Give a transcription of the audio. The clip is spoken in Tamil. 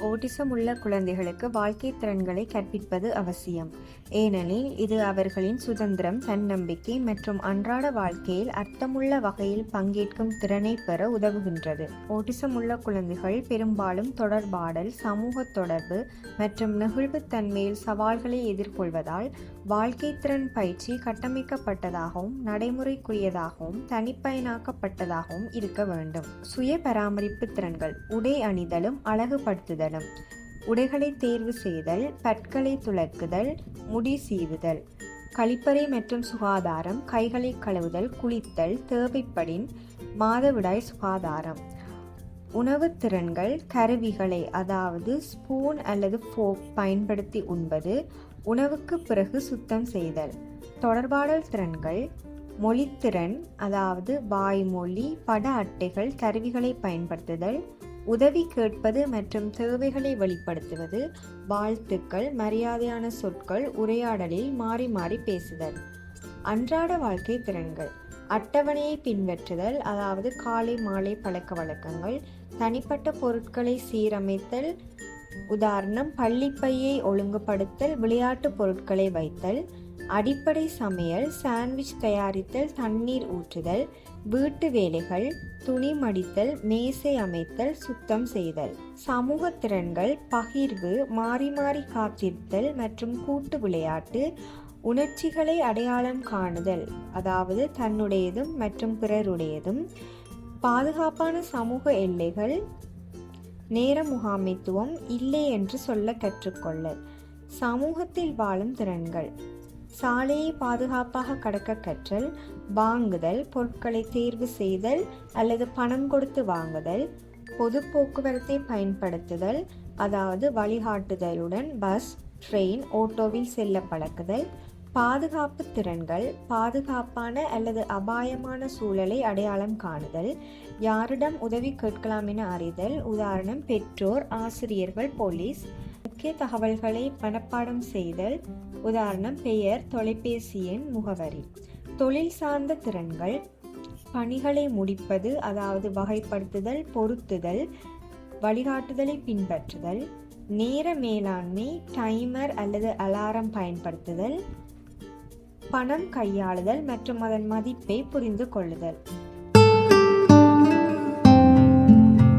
ஓட்டிசம் உள்ள குழந்தைகளுக்கு வாழ்க்கை திறன்களை கற்பிப்பது அவசியம். ஏனெனில் இது அவர்களின் சுதந்திரம், தன்னம்பிக்கை மற்றும் அன்றாட வாழ்க்கையில் அர்த்தமுள்ள வகையில் பங்கேற்கும் திறனை பெற உதவுகின்றது. ஓட்டிசம் உள்ள குழந்தைகள் பெரும்பாலும் தொடர்பாடல், சமூக தொடர்பு மற்றும் நெகிழ்வுத்தன்மையில் சவால்களை எதிர்கொள்வதால் வாழ்க்கை திறன் பயிற்சி கட்டமைக்கப்பட்டதாகவும் நடைமுறைக்குரியதாகவும் தனிப்பயனாக்கப்பட்டதாகவும் இருக்க வேண்டும். சுய பராமரிப்பு திறன்கள்: உடை அணிதலும் அழகுபடுத்துதலும், உடைகளை தேர்வு செய்தல், பற்களை துலக்குதல், முடி சீவுதல், கழிப்பறை மற்றும் சுகாதாரம், கைகளை கழுவுதல், குளித்தல், தேவைப்படின் மாதவிடாய் சுகாதாரம். உணவு திறன்கள்: கருவிகளை அதாவது ஸ்பூன் அல்லது ஃபோர்க் பயன்படுத்தி உண்பது, உணவுக்கு பிறகு சுத்தம் செய்தல். தொடர்பாடல் திறன்கள்: மொழித்திறன் அதாவது வாய்மொழி, பட அட்டைகள், கருவிகளை பயன்படுத்துதல், உதவி கேட்பது மற்றும் தேவைகளை வெளிப்படுத்துவது, வாழ்த்துக்கள், மரியாதையான சொற்கள், உரையாடலில் மாறி மாறி பேசுதல். அன்றாட வாழ்க்கை திறன்கள்: அட்டவணையை பின்பற்றுதல் அதாவது காலை மாலை பழக்க வழக்கங்கள், தனிப்பட்ட பொருட்களை சீரமைத்தல், உதாரணம் பள்ளிப்பையை ஒழுங்குபடுத்தல், விளையாட்டு பொருட்களை வைத்தல், அடிப்படை சமையல், சாண்ட்விச் தயாரித்தல், தண்ணீர் ஊற்றுதல், வீட்டு வேலைகள், துணி மடித்தல், மேசை அமைத்தல், சுத்தம் செய்தல். சமூக திறன்கள்: பகிர்வு, மாறி மாறி காத்திருத்தல் மற்றும் கூட்டு விளையாட்டு, உணர்ச்சிகளை அடையாளம் காணுதல் அதாவது தன்னுடையதும் மற்றும் பிறருடையதும், பாதுகாப்பான சமூக எல்லைகள், நேர முகாமைத்துவம், இல்லை என்று சொல்ல கற்றுக்கொள்ளல். சமூகத்தில் வாழும் திறன்கள்: சாலையை பாதுகாப்பாக கடக்க கற்றல், வாங்குதல், பொருட்களை தேர்வு செய்தல் அல்லது பணம் கொடுத்து வாங்குதல், பொது போக்குவரத்தை பயன்படுத்துதல் அதாவது வழிகாட்டுதலுடன் பஸ், ட்ரெயின், ஓட்டோவில் செல்ல பழக்குதல். பாதுகாப்பு திறன்கள்: பாதுகாப்பான அல்லது அபாயமான சூழலை அடையாளம் காணுதல், யாரிடம் உதவி கேட்கலாம் என அறிதல், உதாரணம் பெற்றோர், ஆசிரியர்கள், போலீஸ். முக்கிய தகவல்களை மனப்பாடம் செய்தல், உதாரணம் பெயர், தொலைபேசி எண், முகவரி. தொழில் சார்ந்த திறன்கள்: பணிகளை முடிப்பது அதாவது வகைப்படுத்துதல், பொருத்துதல், வழிகாட்டுதலை பின்பற்றுதல், நேர மேலாண்மை, டைமர் அல்லது அலாரம் பயன்படுத்துதல், பணம் கையாளுதல் மற்றும் அதன் மதிப்பை புரிந்து கொள்ளுதல்.